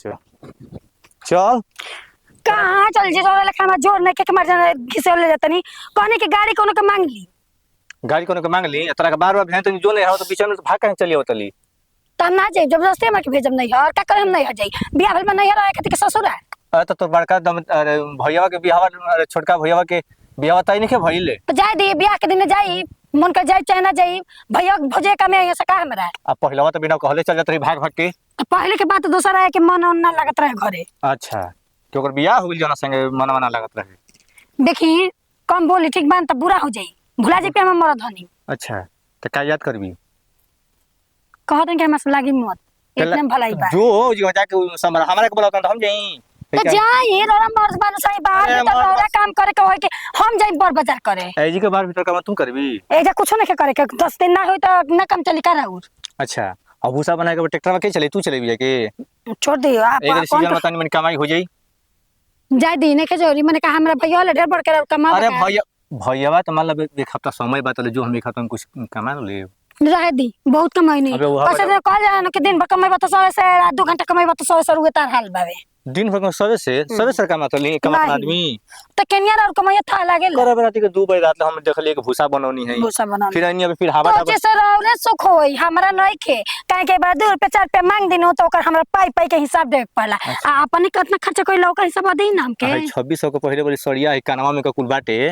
चल चल कहाँ चल जे सोरे लेखा में जोर नहीं के मर जाने घिसे ले जातनी कहने की गाड़ी कोनो के मांग ली गाड़ी कोनो के मांग ली तोरा के बार-बार भें तो जो ले आओ तो बीच में भाग के चली आवतली त ना जाई जबरदस्ती में के भेजम नहीं है और का करे हम नहीं जाई बियाह भल में नहीं रहे खातिर के ससुर है तो बड़का दम अरे भैया के बियाह अरे छोटका भैया के बियाह तई नहीं के भइले तो जाय दी बियाह के दिन जाई मन कर जाई चाहे ना जाई भैया भोजे का में सका हमरा अब पहलवा तो बिना कहले चल जात रही भाग भाग के पहले के बात दूसरा है कि मन ना लागत रहे घरे अच्छा कि ओकर बियाह हो गेल जना संगे मनवा ना लागत रहे देखी कम बोली ठीक बान त बुरा हो जाई भुला जाई पे हम मरद हनी अच्छा तो का याद करबी कहत कि हमरा से लागी मत इतने भलाई बा जो जाके हमरा के बोलाता तो हम जाई तो जाई रोरा मर्द बानु सही बाहर अरे में तो रोरा काम करे के होय कि हम जाई बर बाजार करे एजी के बाहर भीतर का तू करबी एजा कुछो नहीं करे के 10 दिन ना होई तो ना काम चली का राउर अच्छा अब भूसा बना के ट्रैक्टर में के चले तू चलेबी के छोड़ दियो आप एक सीजन में तनी मन कमाई हो जाई जाय दी नहीं के जोरी मैंने कहा हमरा भैया ले ढेर बड़ के कमा अरे भैया तो मतलब एक हफ्ता समय बात जो हम एक हफ्ता में कुछ कमा ले रह दी बहुत कमाई नहीं पैसा दे कॉल जाना कि दिन भर कमाई बता 100 से 2 घंटा कमाई बता 100 रुपए तार हाल बावे दिन भर में सबे से कमा तो नहीं कमा आदमी तो केनिया और कमाई था लागे करे बनाती के 2 बजे रात हम देखलिए कि भूसा बनौनी है भूसा बनानी फिर अन्य फिर हवा तो जैसे रौरे सुख होई हमरा नहीं खे काहे के बाद 2 रुपए 4 रुपए मांग दिनो तो ओकर हमरा पाई के हिसाब दे पहला आ अपने कितना खर्चा कोई लौका हिसाब दे ना हमके 2600 को पहले बोली सड़िया है कानवा में का कुल बाटे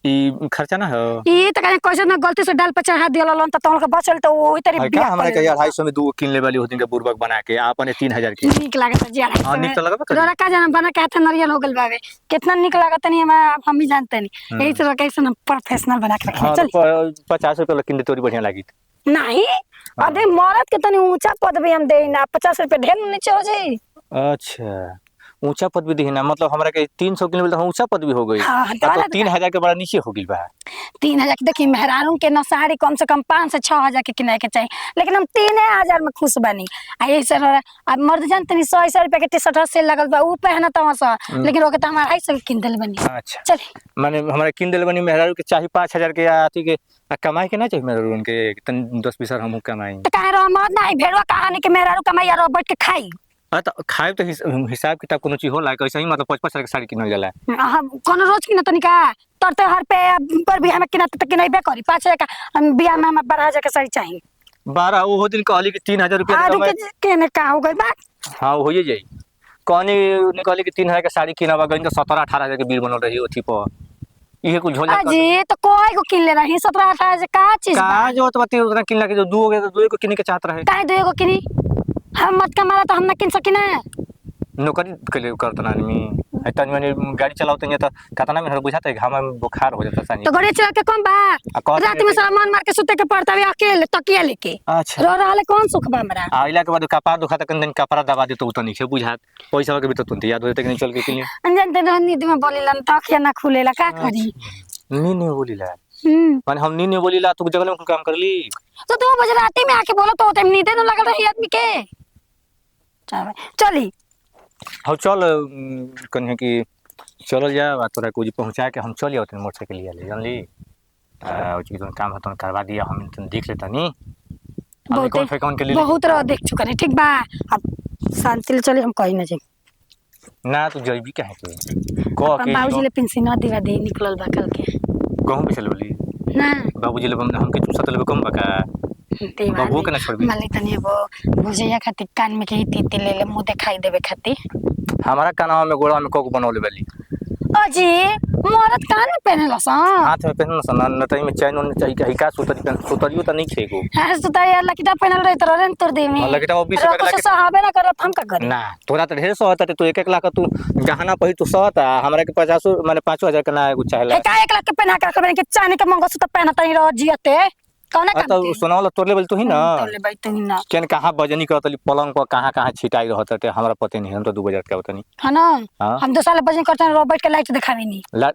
ई खर्चा ना हो ई त कहे कैसे ना गलती से डाल पे चढ़ा दियल लन त तोन के बचल तो ओही तरी बिया हमरा के 250 में 2 किन ले वाली होती के बुरबक बना के आपने 3000 की निक लागत जी हां निक तो लगबे करे तोरा का जाना बना के हाथ नरियल हो गेल बावे कितना निक लागत नहीं हम ही जानते नहीं यही तरह कैसे ना प्रोफेशनल बना के रखे चल 50 रुपए किन तोरी बढ़िया लागी नहीं अरे मरद के तनी ऊंचा पद भी हम दे ना 50 रुपए ढेर नीचे हो जाई अच्छा ऊंचा पद भी दिखना मतलब हमरा के 300 किलो तो ऊंचा पद भी हो गई तो 3000 के बड़ा नीचे हो गई बा 3000 के देखी मेहरारू के न साड़ी कम से कम 5 से 6000 के किनाए के चाहिए लेकिन हम 3000 में खुश बनी आ ये सर अब मर्द जानते नहीं 100 रुपए के टी-शर्ट से लगल बा ऊ पहना त सा लेकिन ओके त हमारा 250 किन देल बनी अच्छा चल माने हमरा किन देल बनी मेहरारू के चाहिए 5000 के आती के कमाई के ना चाहिए मेहरारू उनके 10-20 हम कमाई त काहे रो मर्द नहीं भेड़वा कहानी के मेहरारू कमाई और बैठ के खाई तो खाए तो हिसाब किताब कोनो चीज होला कैसे ही मतलब 5-5 के साड़ी किनल जाला हम कोनो रोज किन तनिका तर त्योहार पे पर भी हमें किना तक नहीं बे करी 5000 का बियाह में हम 12000 के साड़ी चाहिए 12 वो दिन कहली कि 3000 रुपया के ने का हो गई बात हां होइए जाई कहनी निकली कि 3000 के साड़ी किनवा गई तो 17-18 के बिल बनल रही ओथी पर इहे कुछ झोला अजी तो कोई को किन ले रही 17-18 से का चीज का जो तो बती उतना किन के जो 2 को किन के चाहत रहे काहे 2 को किनी हम मत कमाला तो हम ना किन सकिना नौकरी के लिए करता आदमी तनी मनी गाड़ी चलाते हैं तो कतना में बुझाता है हम बुखार हो जाता है तो गाड़ी चला के कौन बा रात में सामान मार के सुते के पड़ता है अकेले तकिया लेके अच्छा रो रहले कौन सुख बा हमरा आइला के बाद कपार दुखा तक दिन कपड़ा दबा दे तो उतनी से बुझात पैसा के भी तो तुंती याद होते कि नहीं चल के लिए अनजान ते नींद में बोलेला तो अखिया ना खुलेला का करी नींद में बोलीला माने हम नींद में बोलीला तू जगह में काम कर ली तो 2 बजे रात में आके बोलो तो टाइम नींद न लगल रही आदमी के चली हम चल कन्हे कि चल जा तोरा कुछ पहुंचा के हम चलिए उतने मोटरसाइकिल ले जानली चीज काम है तो करवा दिया हम देख लेता नी कौन के लिए बहुत रह देख चुका नहीं ठीक बा अब शांति ले चली हम कहीं ना जाई ना तू जइबी काहे के को के बाबूजी ले पेंशन दिवा दे निकलल बा कल के कहूं पे चल बोली ना बाबूजी ले हमके तू सतल कम बका बाबू के ना छोड़बी माले तनी वो भुजिया खातिर कान में के तीते ले मुंह दिखाई देवे खातिर हमारा कानवा में गोड़ा में कोक बनौले वाली अजी मरद कान में पहनला सा हाथ में पहनला सा नटई में चैन न चाहिए कहीं का सुतरियो त नहीं खेगो हां सुतरी लकीटा पहनल रही तो रेन तोड़ दे में लकीटा 20 रुपया के साहबे ना करत हम का करी ना तोरा त ढेर सहत तू 1 लाख तू गहना पहिर तू सहता हमरा के 50 माने 5000 के ना एगो चाहेला का 1 लाख के पहना के रखबे के चांदी के मंगलसूत्र पहनत ही रह जियते कौन काम तो सुनावला तोड़ लेबल तू ही ना तोड़ ले भाई तू ही ना केन कहां बजनी करतली पलंग पर कहां छिटाई रहत है हमरा पते नहीं हम तो 2000 के होतनी है ना हम 2 साल बजनी करते रह बैठ के लाइट दिखावी नहीं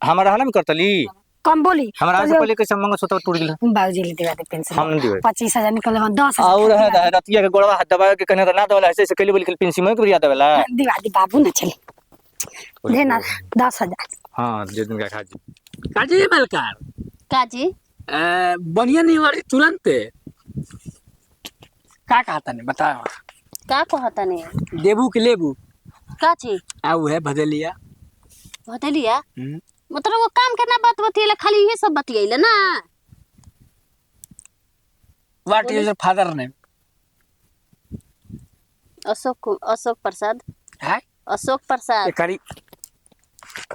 हमरा हला में करतली कम बोली हमरा से पहले कैसे मंगलसूत्र टूट गेल बाबूजी ले दिवा दे पेंशन हम नहीं देबे 25000 निकल 10000 और है रतिया के गोड़वा दबा के कहने ना दवाला ऐसे कइले बोल के पेंशन में के याद आवेला दिवा दे बाबू ना चले दे ना 10000 हां जे दिन का खाजी काजी मलकार काजी बनिया नहीं वाली तुरंत का कहता नहीं बताओ का कहता नहीं देबू के लेबू का चीज आऊ है भदलिया बतलिया मतलब वो काम करना बात बतियले खाली ये सब बतियले ना। What is your father name? Ashok Prasad. है अशोक प्रसाद। करी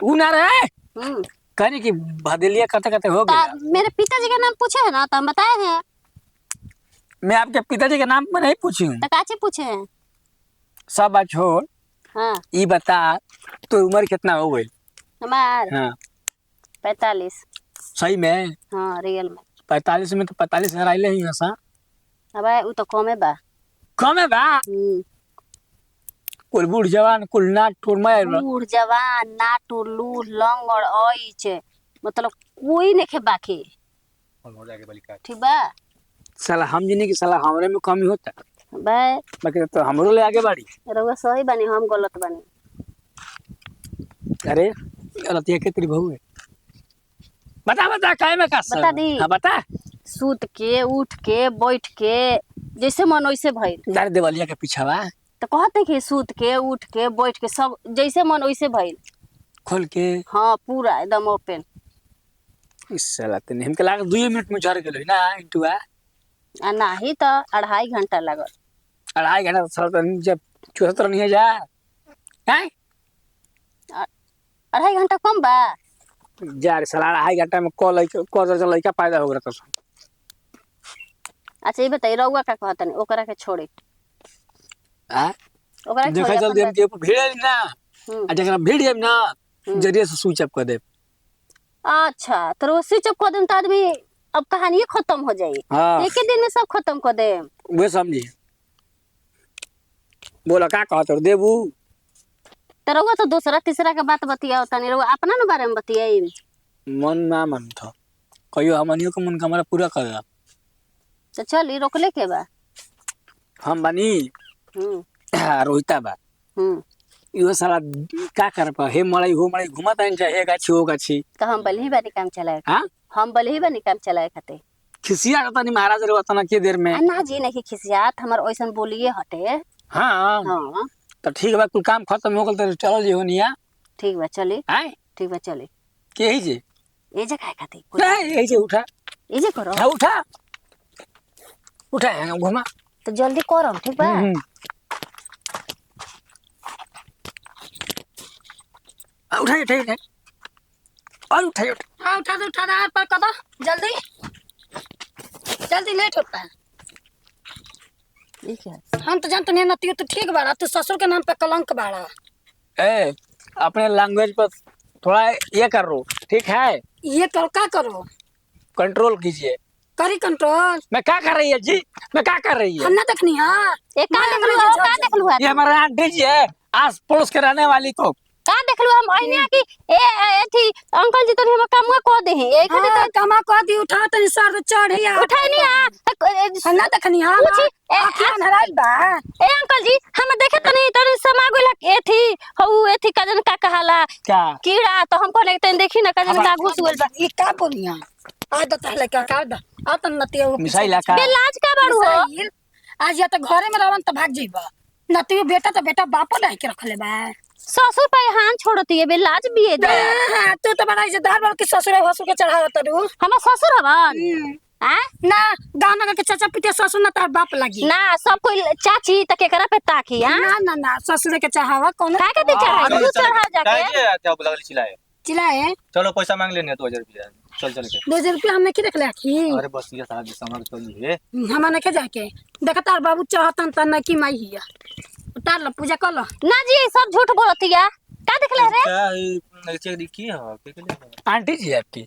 ऊ ना रहे हम्म कहने की भदलिया करते करते हो गया। मेरे पिताजी का नाम पूछे है ना तो हम बताए हैं। मैं आपके पिताजी के नाम पर नहीं पूछी हूँ। तो काचे पूछे हैं? सब बात छोड़, हाँ ये बता तो उम्र कितना हो गई? हमार हाँ 45। सही में? हाँ रियल में 45 में तो 45 हराइले ही हसा। अब वो तो कमे बा। कम है बा कुल बूढ़ जवान कुल नाट टूर मार बूढ़ जवान नाटू लूढ़ लंगड़ ओइच मतलब कोई नहीं बाकी। ठीक बा साला हम जिने की साला हमरे में कमी होता बा। बाकी तो हमरो ले आगे बाड़ी। रउआ सही बनी हम गलत बनी। अरे रतिया के तेरी बहू है। बता बता काहे में का बता दी। हां बता। सूत के उठ के बैठ के जैसे मन वैसे भइल। दार देवलिया के पीछा बा तो कहते कि सूत के उठ के बैठ के सब जैसे मन वैसे भइल। खोल के हाँ पूरा एकदम ओपन। इस साला तने हमके लाग 2 मिनट में झड़ गेलो ना इंटुआ। आ नाही तो 2.5 घंटा लगल। 2.5 घंटा तो साला तने जब 74 नहीं जा हैं 2.5 घंटा कम बा। जा रे साला 2.5 घंटा में कॉल लड़का पैदा हो गया तो। अच्छा ये बताइए रउआ का कहता नहीं ओकरा के छोड़ी हां ओकरा के देखा छोड़ी चल अपन देम के भीड़ ना आ जकरा भीड़ जाम ना जरिए से स्विच ऑफ कर दे। अच्छा तो वो स्विच ऑफ कर दें तो आदमी अब कहानी खत्म हो जाई। हां एक ही दिन में सब खत्म कर दे। वे समझी बोला का कहत हो देबू तो रउआ तो दूसरा तीसरा के बात बतियाओ तनी रउआ अपना न बारे में बतियाई। मन ना मन था कहियो हमनियो के मन का हमारा पूरा कर दा। तो चली रोकले के बा। हम बनी रोहिता बा हम्म इहो साला का कर पा हे मड़ई हो मड़ई घुमत आइन चाहे गाछी हो गाछी। तो हम बलही बानी काम चलाए। हां हम बलही बानी काम चलाए खाते खिसिया तनी महाराज रे वतना के देर में ना जी नहीं खिसियात हमर ओइसन बोलिए हटे। हां हां तो ठीक बा कुल काम खत्म हो गल तो चलो जी होनिया। ठीक बा चली। हां ठीक बा चली। के ही जे ए जे खाए खाते नहीं ऐसे उठा ए जे करो। हां उठा उठा घुमा तो जल्दी करो ठीक बा। उठा उठा उठा और उठा हाँ उठा दो पर कदो जल्दी जल्दी लेट होता है। ठीक है हम तो जानते नहीं नती तो ठीक बाड़ा तू ससुर के नाम पे कलंक बाड़ा। ए अपने लैंग्वेज पर थोड़ा ये कर रो ठीक है। ये करो क्या करो कंट्रोल कीजिए। करी कंट्रोल। मैं क्या कर रही है जी मैं क्या कर रही है? हम ना देखनी हाँ एक का देख लू का देख लू ये हमारा आंटी जी है आस पड़ोस के रहने वाली को का देख लू हम आईने की ए थी अंकल जी तो हम काम को दे हैं एक दे हाँ, कमा को दी उठा तनी सर चढ़ी आ उठाई नहीं हम ना देखनी हाँ पूछी आखियां हराइल बा। ए अंकल जी हम देखे तनी तनी समागो ए थी हऊ ए थी कजन का कहाला क्या कीड़ा तो हमको नहीं तन देखी ना कजन का घुस गेल बा। ये का बोलिया आ दता है क्या का दा आ तन नती मिसाइल का बे लाज का बाड़ू हो आज या तो घरे में रहन तो भाग जइबा नती बेटा तो बेटा बापो लाई के रखले बा। ससुर पे हाथ छोड़ती है बे लाज भी है दे। हां तू तो बड़ा इज्जतदार बड़ के ससुर भसुर के चढ़ावत रू। हम ससुर हवन ना गांव नगर के चाचा पिते ससुर ना तार बाप लगी ना सब कोई चाची तक एकरा पे ताकी हां ना ना ना ससुर के चढ़ावा कौन का के चढ़ा तू चढ़ा जाके क्या बोला चिल्लाए चिल्लाए चलो पैसा मांग लेने 2000 रुपया चल चल के 2000 रुपया हमने की रख ले की। अरे बस ये सारा समझ चल है हमने के जाके देख तार बाबू चाहतन त न की माई हिया उतार लो पूजा कर लो। ना जी सब झूठ बोलतिया का देख ले रे क्या चेक दी की है के लिए आंटी जी आपकी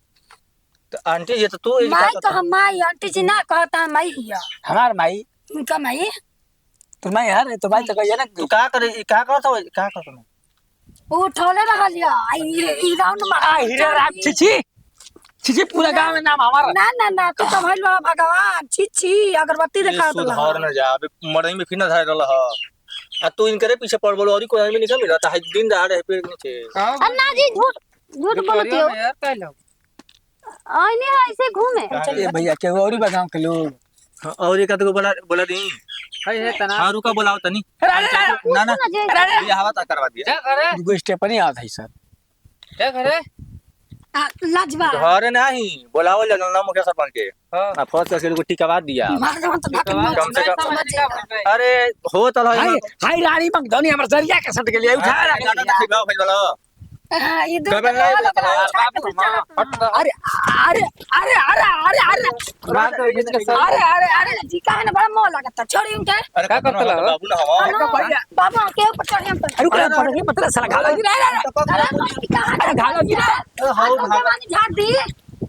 तो आंटी ये तो तू माई तो हम माई आंटी जी ना कहता है माई हिया हमार माई उनका माई तो मैं यार तो भाई तो कहिए ना तू क्या करे क्या करत हो क्या करत हो वो ठोले रहल या ई राउंड मार हीरा राम छिछि छिछि पूरा गांव में नाम हमारा। ना ना ना तू तो भइल बड़ा भगवान छी छी अगरबत्ती दिखा दला सुधार न जा अबे मरई में फिर न धार रहा आ तू इनकरे पीछे पड़ बोलो और कोई में नहीं मिला है दिन दहाड़ है पेड़ के नीचे अन्ना जी झूठ झूठ बोलतियो यार कहलो आईने ऐसे घूमे ये भैया के और बगांव के लोग और एक आदमी बोला बोला दी है तना हाँ रुका बोलाओ तनी अरे ना ना अरे ये हवा तक करवा दिया क्या करे दुगो स्टेप नहीं आता है सर क्या करे लाजवा घर नहीं बोलाओ लगल ना मुखिया सरपंच के हां फर्स्ट क्लास को टिकवा दिया मार जवान तो भाग कम मत से कम अरे हो तो हाय रानी मंग धोनी हमर जरिया के सट के लिए उठा बोला हां ये दो कबे नहीं अरे अरे अरे अरे अरे अरे रात को इसके सर अरे अरे अरे जी का है ना बड़ा मोह लगता छोड़ी उनके अरे क्या करता है? बाबू ना हवा अरे भैया बाबा के ऊपर चढ़े हम अरे क्या पड़ गई मतलब साला घालो गिरा अरे घालो गिरा जवानी झाड़ दी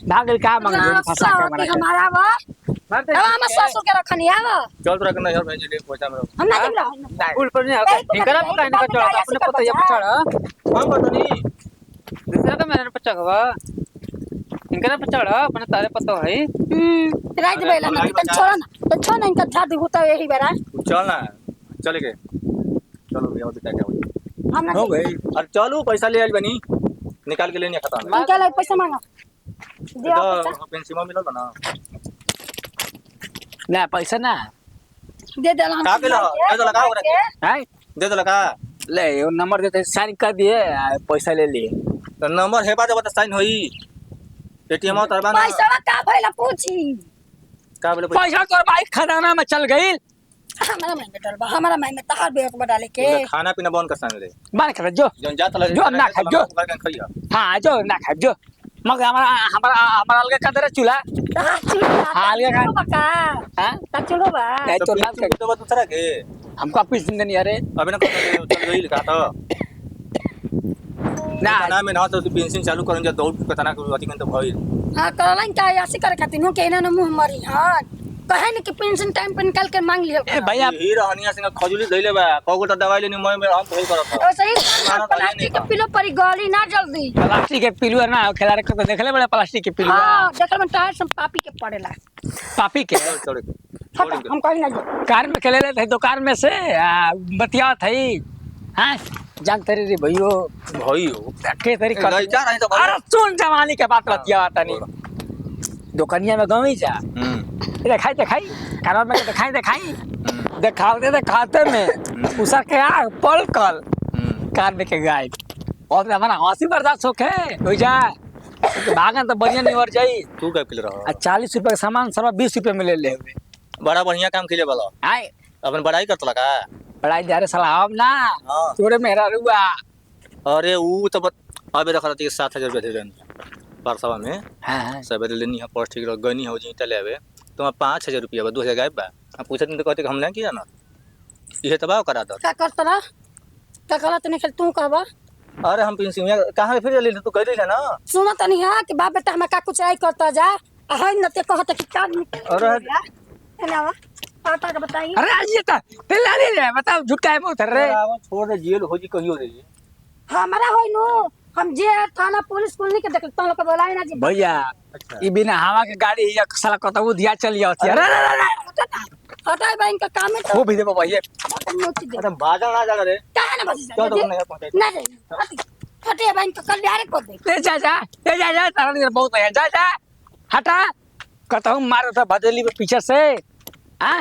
भागल का मंग धोनी फंसा के कि मारा हमारा वा अब हम ससुर के रखनी है वो चल तोरा के नहीं भेज दे पहुंचा में हम ना जिब रहा फूल पर नहीं आता इनकरा पता इनका चढ़ा अपने पता ये पछाड़ हां बतनी दूसरा का मेरे पछा हवा इनकरा पछाड़ अपने तारे पता है रात बेला ना तो छोड़ ना इनका झाड़ दी होता यही बेरा चल ना चले गए चलो भैया तो क्या क्या हम ना हो गई अरे चलो पैसा ले आइल बनी निकाल के लेने खत्म इनका ला पैसा मांगा दिया पैसा तो पेंसिल मिलल बना ना पैसा ना दे दे हम का के ला दे दो लगा है दे दो लगा ले वो नंबर देते साइन कर दिए पैसा ले लिए तो नंबर है बात बता साइन होई एटीएम और तरबा पैसा का भइला पूछी का बोले पैसा तोर बाइक खजाना में चल गई हमारा महीने डलबा हमारा महीने तहार बेग में डाले के खाना पीना बंद कर सान ले बाल कर जो जन जा तला जो ना खा जो खइया हाँ जो ना खा जो मगर हमारा हमारा हमारा अलग का दे चूल्हा हाँ, अलग का बका हाँ ता चलो बा नहीं तो ना तो बात दूसरा के हमको ऑफिस दिन नहीं अरे अबे ना चल गई लिखा था ना ना में ना तो पेंसिल चालू करन जा दौड़ कतना के अथी कन तो भइल हां करलाइन का ऐसे करे खातिर नो के ना मुंह मरी हां कहे न कि पेंशन टाइम पे निकाल के मांग लियो ए भैया ही रहनिया संग खजुली धइले बा कगो त दवाई लेनी मैं हम भइल करत ओ सही प्लास्टिक के पिलो परी गली ना जल्दी प्लास्टिक के पिलुआ ना खेला रखे तो देखले बड़े प्लास्टिक के पिलुआ हां देखल में टायर सब पापी के पड़ेला पापी के छोड़ के हट हम कहीं ना जाए कार में खेले थे दुकान में से बतिया थई हाँ जान तेरे रे भैयो भइयो के तेरी नहीं जा रही तो अरे सुन जवानी के बात बतिया तनी दुकानिया में गई जा दिखाई कार में दिखाते में उसर के आग पल कल कार में के गाय और हमारा हंसी बर्दाश्त होके हो जा भागन तो बढ़िया नहीं वर जाई तू का पिल रहा 40 रुपए का सामान सब 20 रुपए में ले ले बड़ा बढ़िया काम खेले वाला आए अपन बड़ाई करत लगा पढ़ाई जा रे साला अब ना हां तोरे मेहरा रुआ अरे ऊ तो अबे रखा थी 7000 रुपया दे देन परसवा में हां सवेरे लेनी है पोस्ट ठीक गनी हो जी तले आवे तो 5000 रुपया बा 2000 गायब बा अब पूछत तो कहते हम ना किया ना ये तबाह करा दो का करत ना का गलत नहीं खेल तू कहबा अरे हम पेंसिल कहां फिर ले तू कह दे ना सुनो तनी हां कि बाप बेटा हम का कुछ आई करता जा है न ते कहत कि का अरे एनावा आता का बताई अरे ये तो पिल्ला ले ले बताओ झुका है मुंह रे छोड़ दे जेल हो जी कहियो रे हमारा होई नो हम जे थाना पुलिस कुल नहीं के देख तो लोग बोलाई ना जी भैया अच्छा ई बिना हवा के गाड़ी ये साला कतौ दिया चली आती अरे हटाई बहन का काम है तो वो भी दे भैया नोट दे अरे बाजा ना जा रे कहां ना बस चल तो नहीं पहुंचे ना जाए हटे बहन का कल्याण को दे ले जा तारा नहीं बहुत है जा हटा कतौ मारो तो भदेली में पीछे से हां